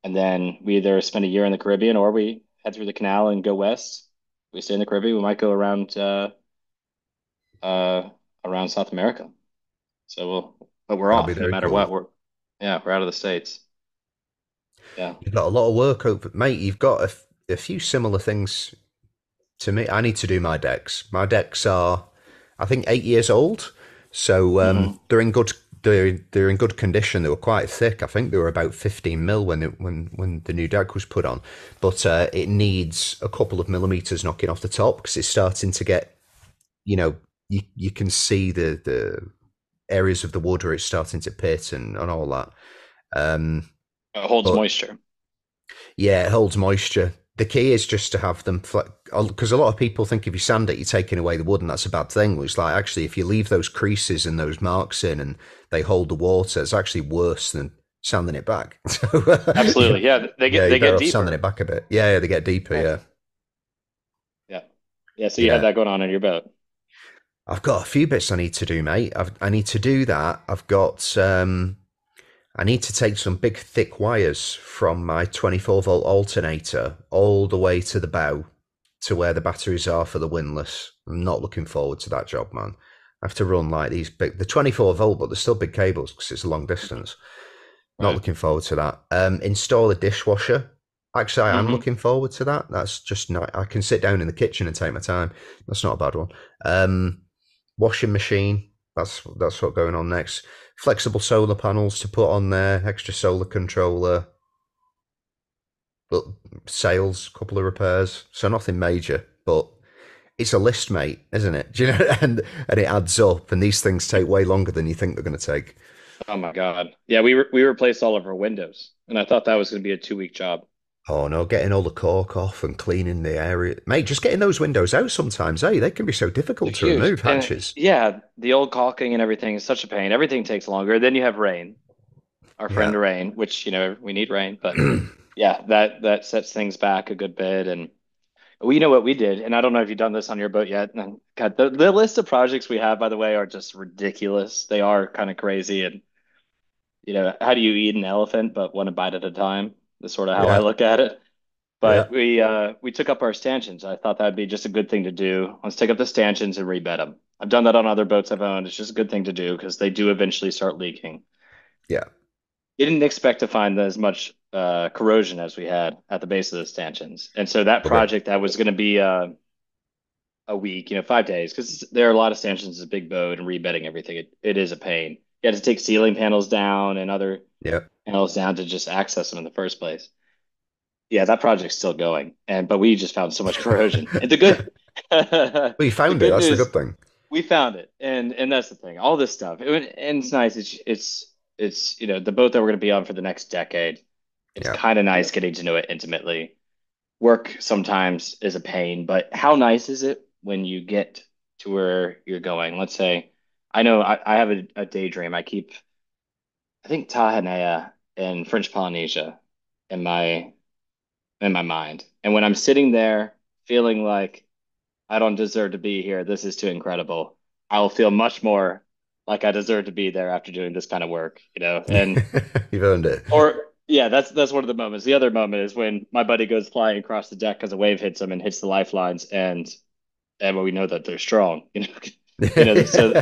And then we either spend a year in the Caribbean or we head through the canal and go west. We stay in the Caribbean, we might go uh, around South America. But we're That'll be off no very matter what. cool. We're out of the States. Yeah. You've got a lot of work over, mate. You've got a few similar things to me. I need to do my decks. My decks are, I think, 8 years old, so Hmm. they're in good. They're in good condition. They were quite thick. I think they were about 15 mil when the new deck was put on, but it needs a couple of millimeters knocking off the top because it's starting to get, you know, you can see the areas of the wood where it's starting to pit and all that. Um, It holds but moisture. Yeah, it holds moisture. The key is just to have them, because a lot of people think if you sand it, you're taking away the wood, and that's a bad thing. It's like actually, if you leave those creases and those marks in, and they hold the water, it's actually worse than sanding it back. So Absolutely. Yeah, they yeah, get you're they better get off sanding deeper. it back a bit. Yeah, yeah, they get deeper. Yeah. Yeah, Yeah. Yeah, so you have yeah. that going on in your boat. I've got a few bits I need to do, mate. I need to do that. I've got I need to take some big thick wires from my 24-volt alternator all the way to the bow to where the batteries are for the windlass. I'm not looking forward to that job, man. I have to run like these big, the 24-volt, but they're still big cables because it's a long distance. Not Right. looking forward to that. Install a dishwasher. Actually, I am Hmm. looking forward to that. That's just not, I can sit down in the kitchen and take my time. That's not a bad one. Um, Washing machine. That's what's going on next. Flexible solar panels to put on there. Extra solar controller. But sales, couple of repairs. So nothing major, but it's a list, mate, isn't it? Do you know? And it adds up. And these things take way longer than you think they're going to take. Oh my God. Yeah, we replaced all of our windows, and I thought that was going to be a 2 week job. Oh no, getting all the cork off and cleaning the area, mate. Just getting those windows out sometimes, eh? They can be so They're difficult to huge. remove And hatches. yeah, the old caulking and everything is such a pain. Everything takes longer. Then you have rain, our Yeah. friend Rain, which, we need rain, but yeah, that sets things back a good bit. And we know what we did, and I don't know if you've done this on your boat yet. And God, the list of projects we have, by the way, are just ridiculous. They are kind of crazy. And how do you eat an elephant but one bite at a time? That's sort of how I Yeah. look at it. Yeah. But we took up our stanchions. I thought that'd be just a good thing to do. Let's take up the stanchions and rebed them. I've done that on other boats I've owned. It's just a good thing to do because they do eventually start leaking. Yeah. Didn't expect to find as much corrosion as we had at the base of the stanchions. And so that Okay. project that was going to be a week, 5 days, because there are a lot of stanchions, it's a big boat, and rebedding everything. It is a pain. You had to take ceiling panels down and other Yeah. panels down to just access them in the first place. Yeah, that project's still going, but we just found so much corrosion. And the good, the Well, you found it. good That's the news, good thing. we found it, and that's the thing. All this stuff, and it's nice. It's the boat that we're going to be on for the next decade. It's Yeah. kind of nice getting to know it intimately. Work sometimes is a pain, but how nice is it when you get to where you're going? Let's say, I know I have a daydream. I think Tahanea in French Polynesia in my mind. And when I'm sitting there feeling like I don't deserve to be here, this is too incredible, I will feel much more like I deserve to be there after doing this kind of work. And You've earned it. or yeah, that's one of the moments. The other moment is when my buddy goes flying across the deck because a wave hits him and hits the lifelines, and when we know that they're strong, so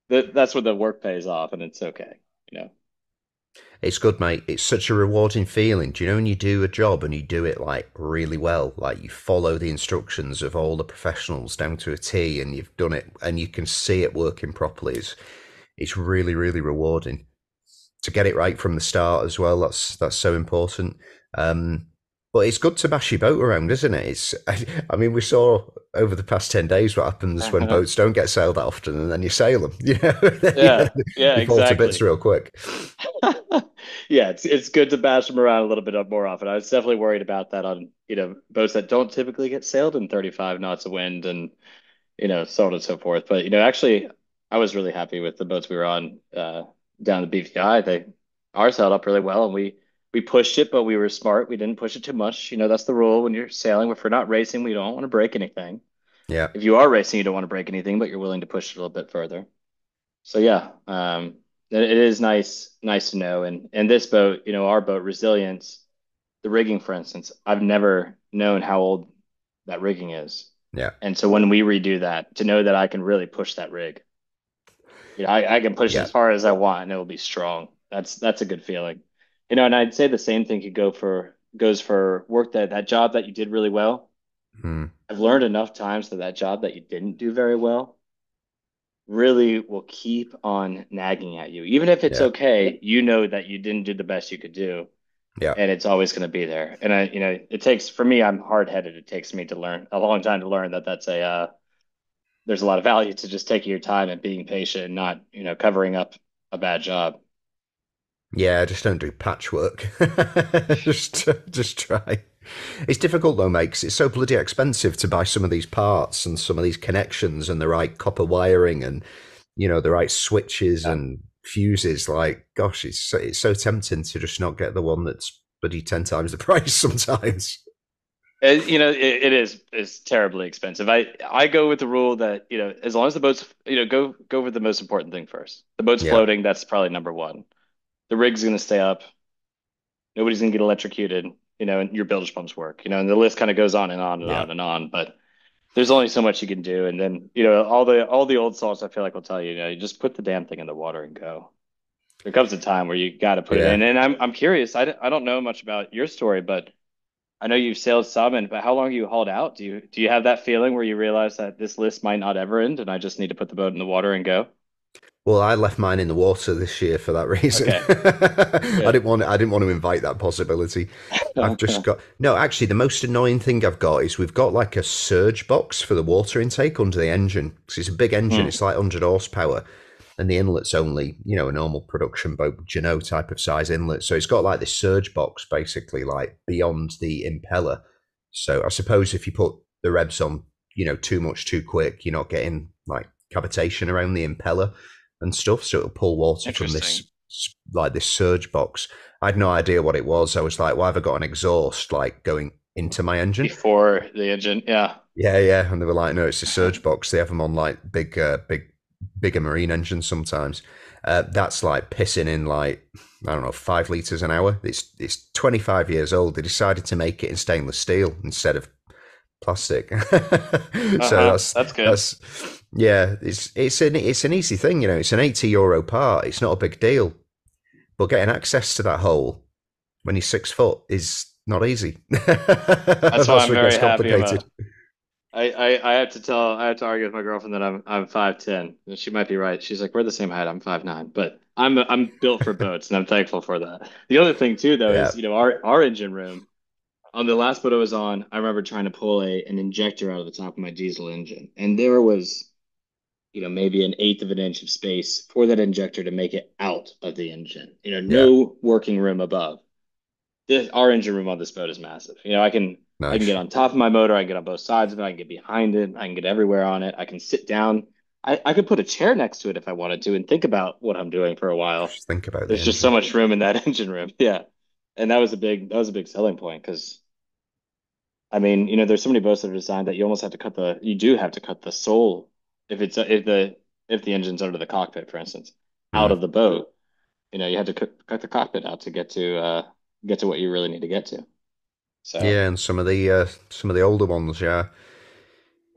that's when the work pays off, and it's okay, you know. It's good, mate. It's such a rewarding feeling. Do you know when you do a job and you do it like really well, like you follow the instructions of all the professionals down to a T and you've done it and you can see it working properly. It's really, really rewarding to get it right from the start as well. That's so important. Um, but it's good to bash your boat around, isn't it? It's, I mean, we saw over the past 10 days what happens when boats don't get sailed that often, and then you sail them. Yeah, yeah, They fall to bits exactly. real quick. Yeah, it's good to bash them around a little bit more often. I was definitely worried about that on, boats that don't typically get sailed in 35 knots of wind and, so on and so forth. But, actually, I was really happy with the boats we were on down the BVI. Ours held up really well, and we pushed it, but we were smart. We didn't push it too much. That's the rule when you're sailing. If we're not racing, we don't want to break anything. Yeah, If you are racing, you don't want to break anything, but you're willing to push it a little bit further. So yeah, it is nice to know. And this boat, our boat, Resilience, the rigging, for instance, I've never known how old that rigging is. yeah, And so when we redo that, to know that I can really push that rig, I can push it yeah. as far as I want and it will be strong. That's a good feeling. And I'd say the same thing goes for work that job that you did really well. Hmm. I've learned enough times that job that you didn't do very well really will keep on nagging at you. Even if it's Yeah, okay, you know that you didn't do the best you could do, yeah. and it's always going to be there. And it takes, for me, I'm hard-headed. It takes me to learn a long time to learn that there's a lot of value to just taking your time and being patient and not, covering up a bad job. Yeah, just don't do patchwork. Just try. It's difficult though, mate, 'cause it's so bloody expensive to buy some of these parts and some of these connections and the right copper wiring and the right switches Yeah. and fuses. Like, gosh, it's so tempting to just not get the one that's bloody 10 times the price sometimes. It is terribly expensive. I go with the rule that, as long as the boat's, go with the most important thing first. The boat's Yeah, floating, that's probably number one. The rig's going to stay up. Nobody's going to get electrocuted, and your bilge pumps work, and the list kind of goes on and on and yeah, on and on. But there's only so much you can do. And then, all the old salts I feel like will tell you, you just put the damn thing in the water and go. There comes a time where you got to put it yeah. in. And I'm curious. I don't know much about your story, but I know you've sailed some, but how long you hauled out? Do you have that feeling where you realize that this list might not ever end, and I just need to put the boat in the water and go? Well, I left mine in the water this year for that reason. Okay, I good. didn't want I didn't want to invite that possibility. I've just got no. Actually, the most annoying thing I've got is we've got like a surge box for the water intake under the engine because it's a big engine. Hmm, It's like 100 horsepower, and the inlet's only a normal production boat Jeanneau type of size inlet. So it's got like this surge box basically like beyond the impeller. So I suppose if you put the revs on, too much too quick, you're not getting like cavitation around the impeller and stuff. So it'll pull water from interesting. this surge box. I had no idea what it was. I was like, "Why have I got an exhaust like going into my engine?" Before the engine, yeah. Yeah, yeah. And they were like, "No, it's a surge box." They have them on like bigger marine engines sometimes. That's like pissing in like I don't know 5 liters an hour. It's 25 years old. They decided to make it in stainless steel instead of plastic. So Uh-huh. That's good. that's yeah, it's an easy thing, It's an €80 part. It's not a big deal, but getting access to that hole when you're 6 foot is not easy. That's why That's I'm where it gets very happy. complicated. I have to argue with my girlfriend that I'm 5'10". And she might be right. She's like, we're the same height. I'm 5'9". But I'm built for boats, and I'm thankful for that. The other thing too, though, Yeah, is our engine room. On the last boat I was on, I remember trying to pull an injector out of the top of my diesel engine, and there was, maybe an eighth of an inch of space for that injector to make it out of the engine. yeah, No working room above. Our engine room on this boat is massive. I can get nice. on top of my motor, I can get on both sides of it, I can get behind it, I can get everywhere on it. I can sit down. I could put a chair next to it if I wanted to and think about what I'm doing for a while. Just think about the There's just so engine. much room in that engine room. Yeah. And that was a big selling point because I mean, there's so many boats that are designed that you do have to cut the sole if the engine's under the cockpit, for instance, out Mm. of the boat. You had to cut the cockpit out to get to what you really need to get to. So, Yeah, and some of the older ones, yeah.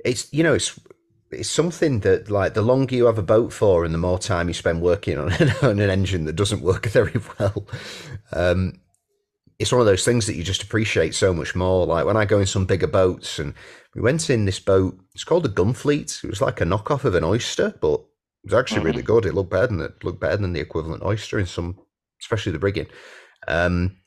It's something that like the longer you have a boat for and the more time you spend working on on an engine that doesn't work very well, um, it's one of those things that you just appreciate so much more. Like when I go in some bigger boats, and we went in this boat. It's called a Gunfleet. It was like a knockoff of an oyster, but it was actually really mhm. good. It looked better than the equivalent oyster in some, especially the rigging. Um,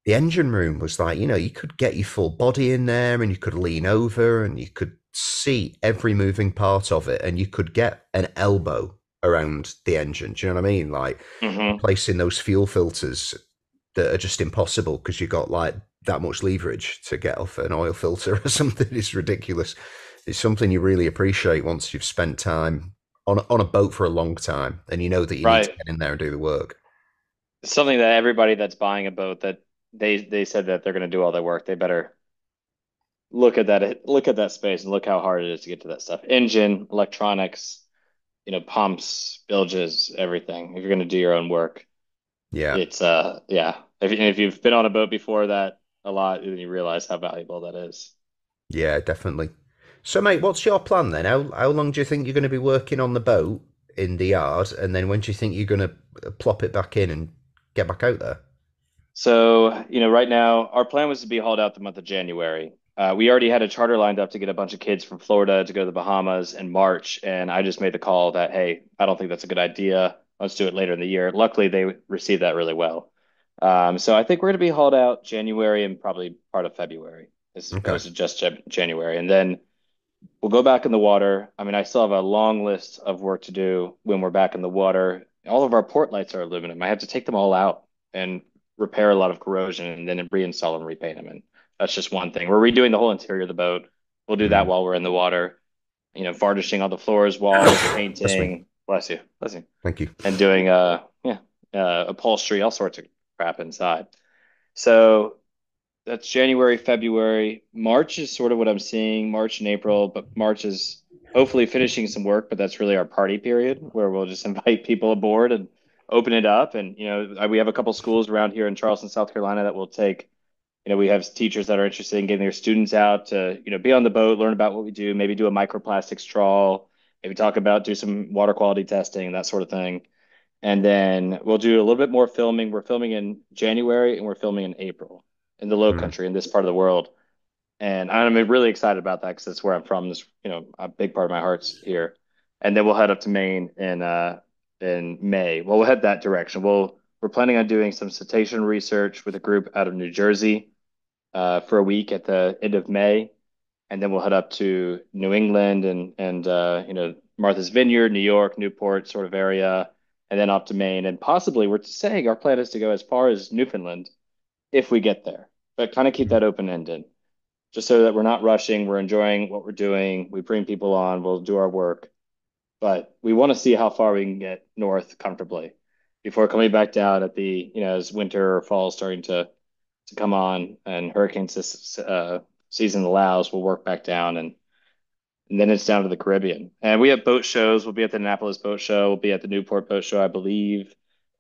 the engine room was like, you could get your full body in there and you could lean over and you could see every moving part of it and you could get an elbow around the engine. Do you know what I mean? Like Mhm. placing those fuel filters that are just impossible because you got like that much leverage to get off an oil filter or something. It's ridiculous. It's something you really appreciate once you've spent time on a boat for a long time and you know that you need to Right. get in there and do the work. Something that everybody that's buying a boat that they said that they're going to do all their work, they better look at that space and look how hard it is to get to that stuff. Engine, electronics, pumps, bilges, everything. If you're going to do your own work, Yeah. it's yeah. If you've been on a boat before that a lot, then you realize how valuable that is. Yeah, definitely. So, mate, what's your plan then? How long do you think you're going to be working on the boat in the yard, and then when do you think you're going to plop it back in and get back out there? So, right now, our plan was to be hauled out the month of January. We already had a charter lined up to get a bunch of kids from Florida to go to the Bahamas in March, and I just made the call that, hey, I don't think that's a good idea. Let's do it later in the year. Luckily, they received that really well. So I think we're going to be hauled out January and probably part of February, as Okay. opposed to just January. And then we'll go back in the water. I mean, I still have a long list of work to do when we're back in the water. All of our port lights are aluminum. I have to take them all out. and repair a lot of corrosion and then reinstall and repaint them. And that's just one thing. We're redoing the whole interior of the boat. We'll do that Mm. while we're in the water, varnishing all the floors, walls, Bless me. painting, bless you, Thank you. and doing upholstery, all sorts of crap inside. So that's January, February. March is sort of what I'm seeing, March and April, but March is hopefully finishing some work, but that's really our party period where we'll just invite people aboard and open it up. And, we have a couple schools around here in Charleston, South Carolina that will take, we have teachers that are interested in getting their students out to, be on the boat, learn about what we do, maybe do a microplastics trawl, maybe do some water quality testing, that sort of thing. And then we'll do a little bit more filming. We're filming in January and we're filming in April in the Low Mm. Country in this part of the world. And I'm really excited about that because that's where I'm from. This, a big part of my heart's here. And then we'll head up to Maine in May. Well, we'll head that direction. We're planning on doing some cetacean research with a group out of New Jersey for a week at the end of May, and then we'll head up to New England and Martha's Vineyard, New York, Newport sort of area, and then up to Maine, and possibly we're saying our plan is to go as far as Newfoundland if we get there, but kind of keep Mm. that open ended, just so that we're not rushing. We're enjoying what we're doing. We bring people on. We'll do our work, but we want to see how far we can get north comfortably before coming back down at the as winter or fall starting to come on and season allows, we'll work back down and then it's down to the Caribbean. And we have boat shows. We'll be at the Annapolis Boat Show. We'll be at the Newport Boat Show, I believe.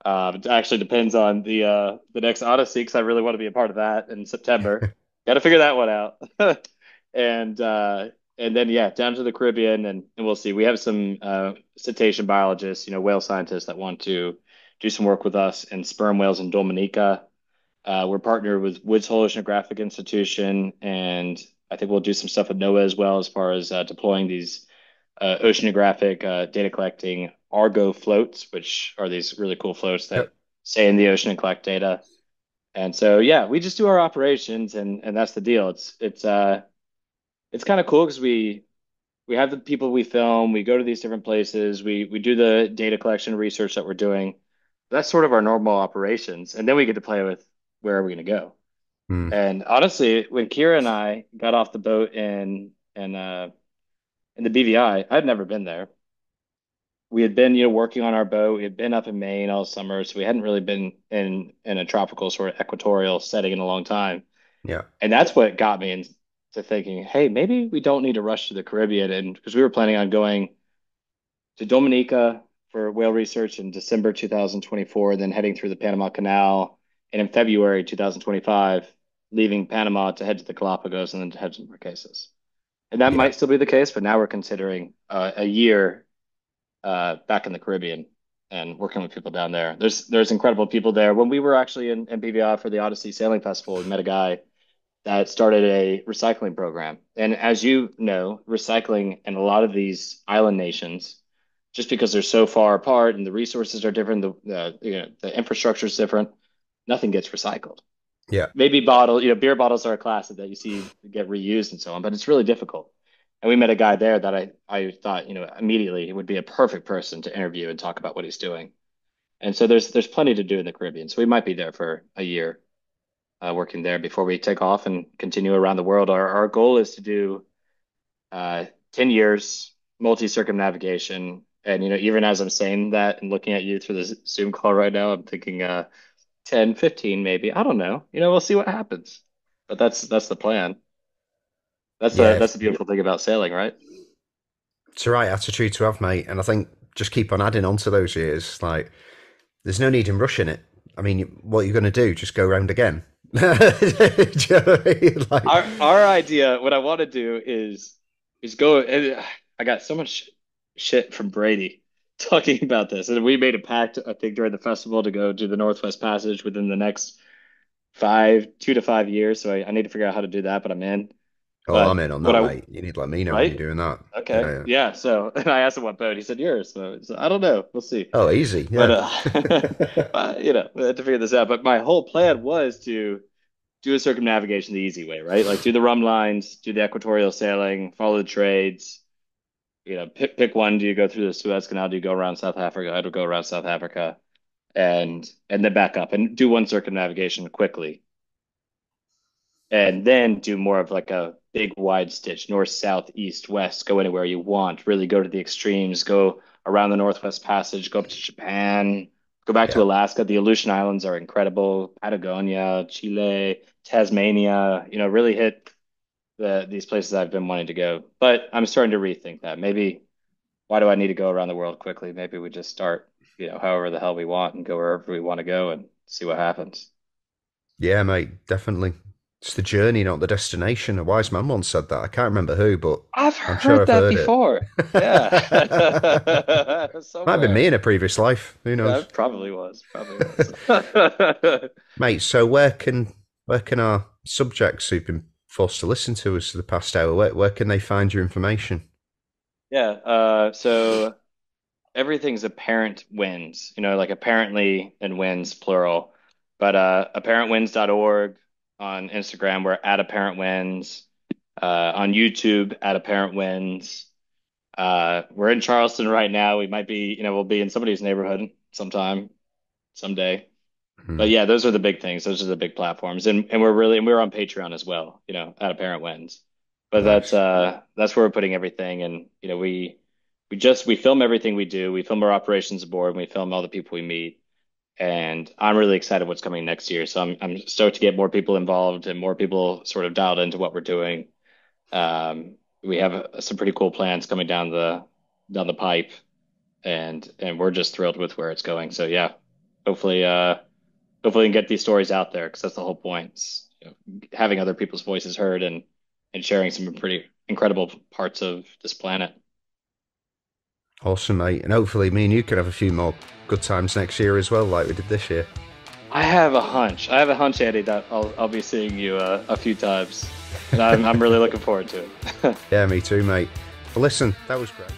It actually depends on the next Odyssey because I really want to be a part of that in September. Got to figure that one out. and and then yeah, down to the Caribbean and we'll see. We have some cetacean biologists, whale scientists that want to do some work with us in sperm whales in Dominica. We're partnered with Woods Hole Oceanographic Institution, and I think we'll do some stuff with NOAA as well as far as deploying these oceanographic data collecting Argo floats, which are these really cool floats that Yep. stay in the ocean and collect data. And so, yeah, we just do our operations, and that's the deal. It's kind of cool because we have the people we film, we go to these different places, we do the data collection research that we're doing. That's sort of our normal operations, and then we get to play with where are we going to go. Mm. And honestly, when Kiera and I got off the boat in the BVI, I'd never been there. We had been, working on our boat. We had been up in Maine all summer, so we hadn't really been in a tropical sort of equatorial setting in a long time. Yeah. And that's what got me into thinking, hey, maybe we don't need to rush to the Caribbean. And because we were planning on going to Dominica for whale research in December 2024, then heading through the Panama Canal, and in February 2025, leaving Panama to head to the Galapagos and then to head to the Marquesas. And that Yeah. might still be the case, but now we're considering a year back in the Caribbean and working with people down there. There's incredible people there. When we were actually in PBI for the Odyssey Sailing Festival, we met a guy that started a recycling program. And as you know, recycling in a lot of these island nations, just because they're so far apart and the resources are different, the infrastructure is different, nothing gets recycled. Yeah. Maybe beer bottles are a classic that you see get reused and so on, but it's really difficult. And we met a guy there that I thought, immediately would be a perfect person to interview and talk about what he's doing. And so there's plenty to do in the Caribbean. So we might be there for a year working there before we take off and continue around the world. Our goal is to do 10 years multi-circumnavigation. And, even as I'm saying that and looking at you through this Zoom call right now, I'm thinking 10, 15 maybe. I don't know. We'll see what happens. But that's the plan. Yeah. That's the beautiful thing about sailing, right? It's the right attitude to have, mate. And I think just keep on adding on to those years. Like, there's no need in rushing it. I mean, what you're going to do, just go round again. Do you know what I mean? Like, Our idea, what I want to do is go. And I got so much shit from Brady talking about this, and we made a pact, I think, during the festival to go do the Northwest Passage within the next 2 to 5 years. So I need to figure out how to do that, but I'm in. oh, I'm But in on what that, I mate. You need to let me know when you're right? doing that. Yeah, Okay, yeah. yeah. So and I asked him what boat. He said yours. So I don't know. We'll see. Oh, easy. But Yeah. we had to figure this out. But my whole plan was to do a circumnavigation the easy way, right? Like do the rum lines, do the equatorial sailing, follow the trades. Pick one. Do you go through the Suez Canal? Do you go around South Africa? I would go around South Africa, and then back up and do one circumnavigation quickly, and then do more of like a big wide stitch, north, south, east, west, go anywhere you want, really go to the extremes, go around the Northwest Passage, go up to Japan, go back to Yeah. Alaska. The Aleutian Islands are incredible, Patagonia, Chile, Tasmania, really hit these places I've been wanting to go. But I'm starting to rethink that. Maybe why do I need to go around the world quickly? Maybe we just start, however the hell we want and go wherever we want to go and see what happens. Yeah, mate, definitely. It's the journey, not the destination. A wise man once said that. I can't remember who, but I've I'm sure heard I've that heard it. before. Yeah. Might have been me Somewhere. in a previous life. Who Yeah, knows? it probably was. Probably was. Mate, so where can our subjects who've been forced to listen to us for the past hour, where can they find your information? Yeah. So everything's apparent wins, like apparently and wins plural. But apparentwins.org, on Instagram, we're at apparent wins. On YouTube at apparent wins. We're in Charleston right now. We might be, we'll be in somebody's neighborhood sometime, someday. But Hmm, yeah, those are the big things. Those are the big platforms. And we're on Patreon as well, at apparent wins. But nice. that's where we're putting everything. And we film everything we do. We film our operations board, and we film all the people we meet. And I'm really excited what's coming next year. So I'm stoked to get more people involved and more people sort of dialed into what we're doing. We have some pretty cool plans coming down the pipe, and we're just thrilled with where it's going. So yeah, hopefully hopefully we can get these stories out there, because that's the whole point. Having other people's voices heard, and sharing some pretty incredible parts of this planet. Awesome, mate. And hopefully me and you can have a few more good times next year as well, like we did this year. I have a hunch. I have a hunch, Andy, that I'll be seeing you a few times, and I'm really looking forward to it. Yeah, me too, mate. Well, listen, that was great.